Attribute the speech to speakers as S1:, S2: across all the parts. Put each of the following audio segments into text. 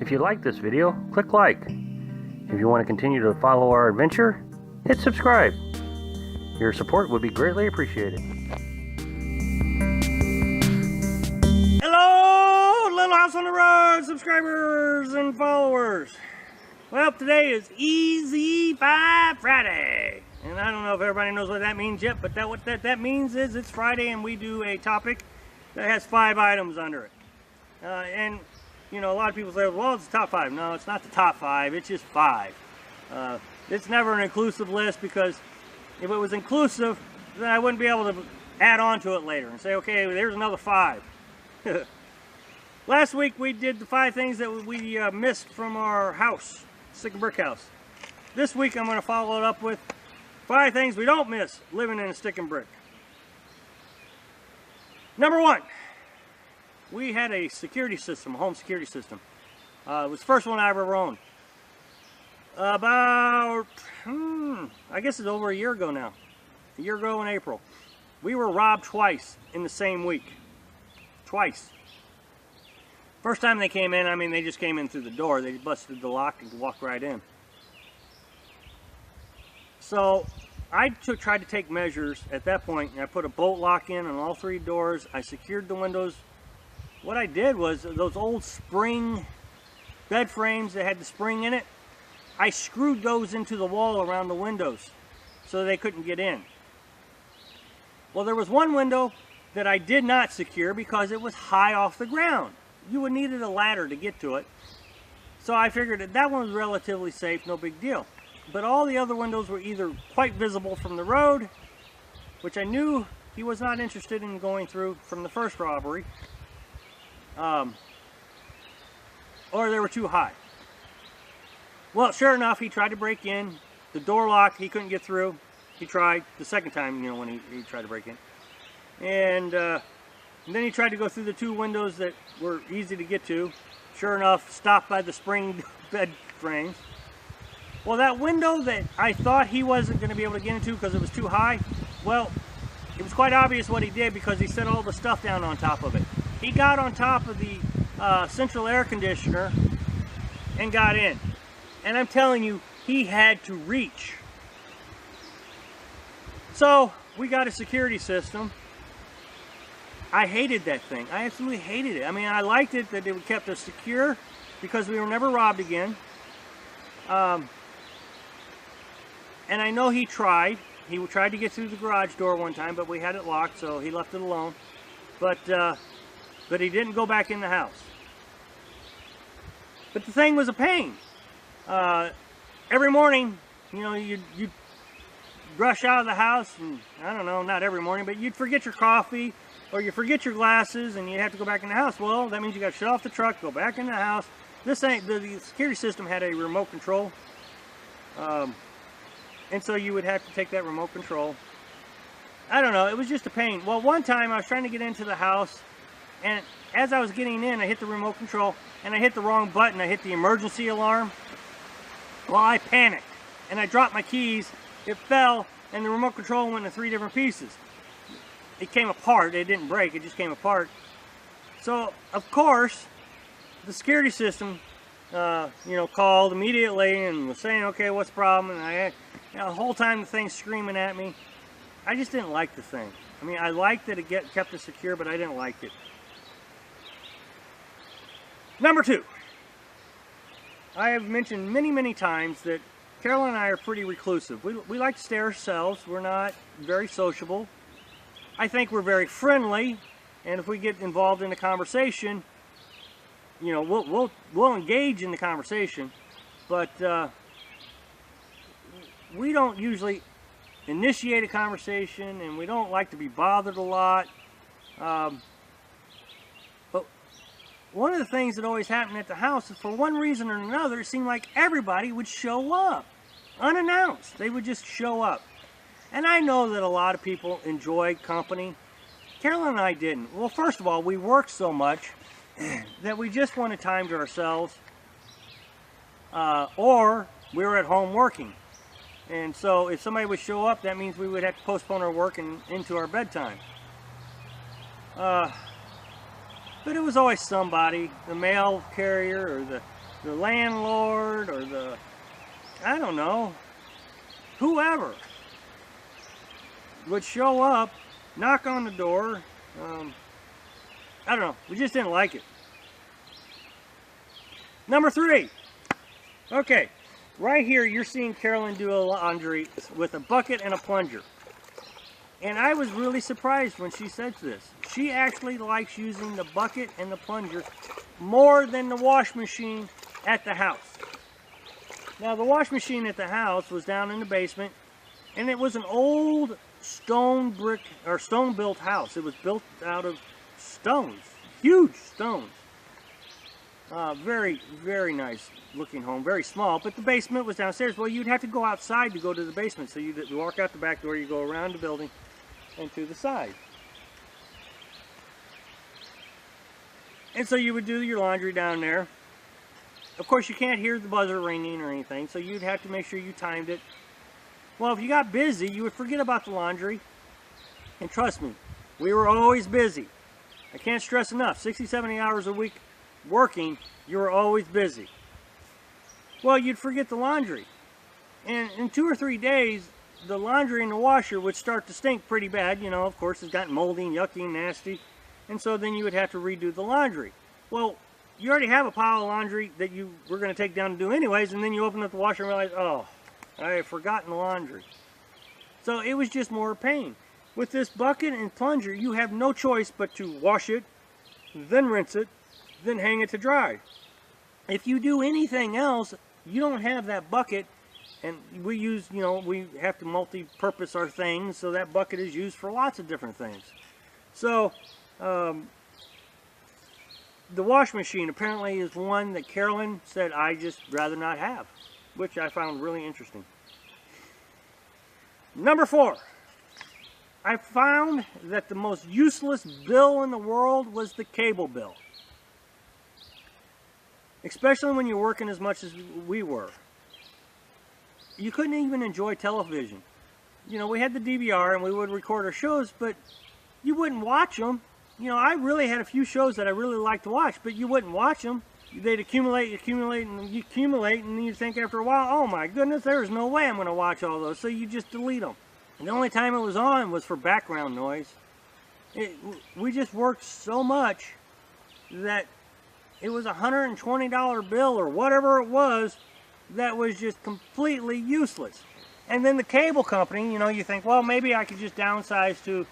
S1: If you like this video, click like. If you want to continue to follow our adventure, hit subscribe. Your support would be greatly appreciated. Hello, Little House on the Road subscribers and followers. Well, today is Easy 5 Friday. And I don't know if everybody knows what that means yet, but what that means is it's Friday and we do a topic that has 5 items under it. And, you know, a lot of people say, well, it's the top 5. No, it's not the top 5, it's just 5. It's never an inclusive list, because if it was inclusive, then I wouldn't be able to add on to it later and say, okay, there's another 5. Last week we did the 5 things that we missed from our house, stick and brick house. This week I'm going to follow it up with 5 things we don't miss living in a stick and brick. Number 1, we had a security system, a home security system. It was the first one I ever owned. About, I guess it's over a year ago now. A year ago in April. We were robbed twice in the same week. Twice. First time they came in, I mean, they just came in through the door. They busted the lock and walked right in. So I tried to take measures at that point, and I put a bolt lock in on all 3 doors. I secured the windows. What I did was, those old spring bed frames that had the spring in it, I screwed those into the wall around the windows so they couldn't get in. Well, there was one window that I did not secure because it was high off the ground. You would needed a ladder to get to it. So I figured that one was relatively safe, no big deal. But all the other windows were either quite visible from the road, which I knew he was not interested in going through from the first robbery, or they were too high. Well, sure enough, he tried to break in. The door locked, he couldn't get through. He tried the second time, you know, when he tried to break in. And then he tried to go through the 2 windows that were easy to get to. Sure enough, stopped by the spring bed frames. Well, that window that I thought he wasn't going to be able to get into because it was too high, well, it was quite obvious what he did, because he set all the stuff down on top of it. He got on top of the central air conditioner and got in. And I'm telling you, he had to reach. So we got a security system. I hated that thing. I absolutely hated it. I mean, I liked it that it kept us secure because we were never robbed again. And I know he tried. He tried to get through the garage door one time, but we had it locked, so he left it alone. But he didn't go back in the house. But the thing was a pain. Every morning, you know, you'd rush out of the house, and I don't know, not every morning, but you'd forget your coffee, or you forget your glasses, and you have to go back in the house. Well, that means you got to shut off the truck, go back in the house. This ain't, the security system had a remote control, and so you would have to take that remote control. I don't know, it was just a pain. Well, one time I was trying to get into the house, and as I was getting in, I hit the remote control, and I hit the wrong button. I hit the emergency alarm. Well, I panicked, and I dropped my keys. It fell, and the remote control went into 3 different pieces. It came apart. It didn't break. It just came apart. So, of course, the security system, you know, called immediately and was saying, okay, what's the problem? And you know, the whole time the thing's screaming at me. I just didn't like the thing. I mean, I liked that it kept us secure, but I didn't like it. Number 2. I have mentioned many, many times that Carolyn and I are pretty reclusive. We like to stay ourselves. We're not very sociable. I think we're very friendly, and if we get involved in a conversation, you know, we'll engage in the conversation, but we don't usually initiate a conversation, and we don't like to be bothered a lot. But one of the things that always happened at the house is, for one reason or another, it seemed like everybody would show up unannounced. They would just show up. And I know that a lot of people enjoy company. Carolyn and I didn't. Well, first of all, we worked so much that we just wanted time to ourselves, or we were at home working. And so if somebody would show up, that means we would have to postpone our work and into our bedtime. But it was always somebody, the mail carrier or the the landlord or the, I don't know, whoever would show up, knock on the door. I don't know, we just didn't like it. Number 3. Okay, right here you're seeing Carolyn do a laundry with a bucket and a plunger. And I was really surprised when she said this. She actually likes using the bucket and the plunger more than the wash machine at the house. Now the wash machine at the house was down in the basement, and it was an old stone brick or stone built house. It was built out of stones, huge stones. Very, very nice looking home, very small, but the basement was downstairs. Well, you'd have to go outside to go to the basement, so you'd walk out the back door, you go around the building and to the side. And so you would do your laundry down there. Of course, you can't hear the buzzer ringing or anything, so you'd have to make sure you timed it. Well, if you got busy, you would forget about the laundry. And trust me, we were always busy. I can't stress enough, 60, 70 hours a week working, you were always busy. Well, you'd forget the laundry. And in 2 or 3 days, the laundry in the washer would start to stink pretty bad. You know, of course, it's gotten moldy and yucky and nasty. And so then you would have to redo the laundry. Well, you already have a pile of laundry that you were going to take down to do anyways, and then you open up the washer and realize, oh, I had forgotten the laundry. So it was just more pain. With this bucket and plunger, you have no choice but to wash it, then rinse it, then hang it to dry. If you do anything else, you don't have that bucket, and we use, you know, we have to multi-purpose our things, so that bucket is used for lots of different things. So, the wash machine apparently is one that Carolyn said I just rather not have, which I found really interesting. Number 4. I found that the most useless bill in the world was the cable bill. Especially when you're working as much as we were. You couldn't even enjoy television. You know, we had the DVR and we would record our shows, but you wouldn't watch them. You know, I really had a few shows that I really liked to watch, but you wouldn't watch them. They'd accumulate, and you think after a while, oh my goodness, there's no way I'm going to watch all those, so you just delete them. And the only time it was on was for background noise. We just worked so much that it was a $120 bill or whatever it was that was just completely useless. And then the cable company, you know, you think, well, maybe I could just downsize to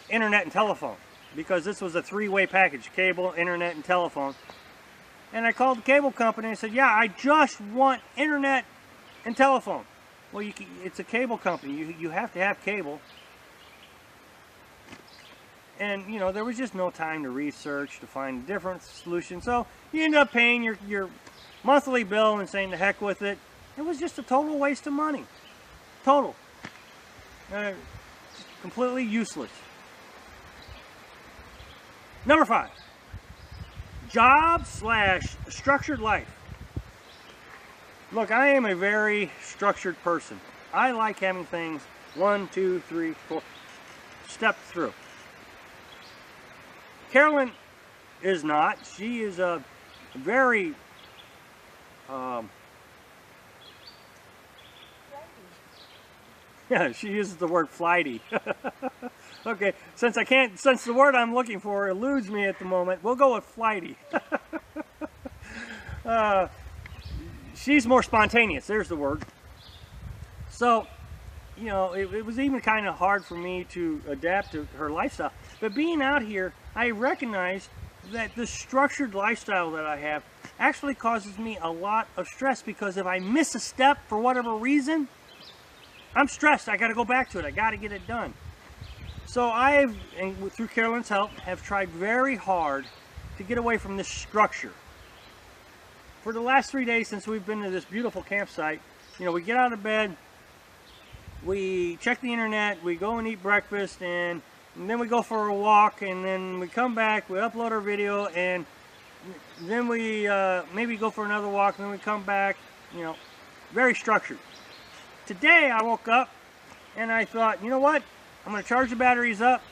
S1: internet and telephone, because this was a 3-way package, cable, internet, and telephone. And I called the cable company and said, yeah, I just want internet and telephone. Well, it's a cable company. You have to have cable. And, you know, there was just no time to research, to find a different solution. So you end up paying your monthly bill and saying, the heck with it. It was just a total waste of money. Total. Completely useless. Number 5. Job/structured life. Look, I am a very structured person. I like having things 1, 2, 3, 4 step through. Carolyn is not. She is a very yeah, she uses the word flighty. Okay, since the word I'm looking for eludes me at the moment, we'll go with flighty. She's more spontaneous, there's the word. So, you know, it was even kind of hard for me to adapt to her lifestyle. But being out here, I recognized that the structured lifestyle that I have actually causes me a lot of stress, because if I miss a step for whatever reason, I'm stressed. I got to go back to it. I got to get it done. So and through Carolyn's help, have tried very hard to get away from this structure. For the last 3 days since we've been to this beautiful campsite, you know, we get out of bed, we check the internet, we go and eat breakfast, and then we go for a walk, and then we come back, we upload our video, and then we maybe go for another walk, and then we come back, you know, very structured. Today I woke up and I thought, you know what, I'm going to charge the batteries up,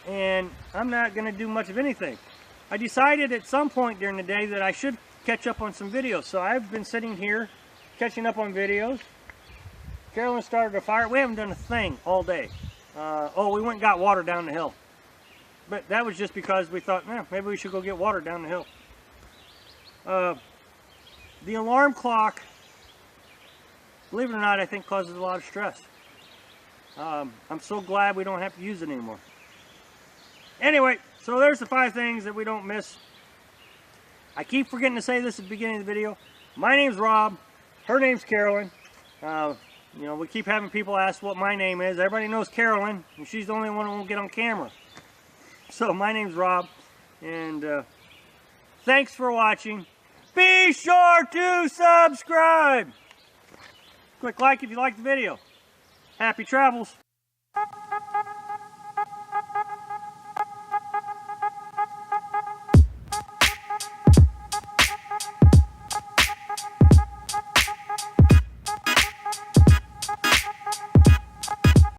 S1: and I'm not going to do much of anything. I decided at some point during the day that I should catch up on some videos. So I've been sitting here catching up on videos. Carolyn started a fire. We haven't done a thing all day. Oh, we went and got water down the hill. But that was just because we thought, maybe we should go get water down the hill. The alarm clock, believe it or not, I think causes a lot of stress. I'm so glad we don't have to use it anymore. Anyway, so there's the 5 things that we don't miss. I keep forgetting to say this at the beginning of the video. My name's Rob. Her name's Carolyn. You know, we keep having people ask what my name is. Everybody knows Carolyn, and she's the only one who won't get on camera. So my name's Rob, and thanks for watching. Be sure to subscribe. Click like if you like the video. Happy travels.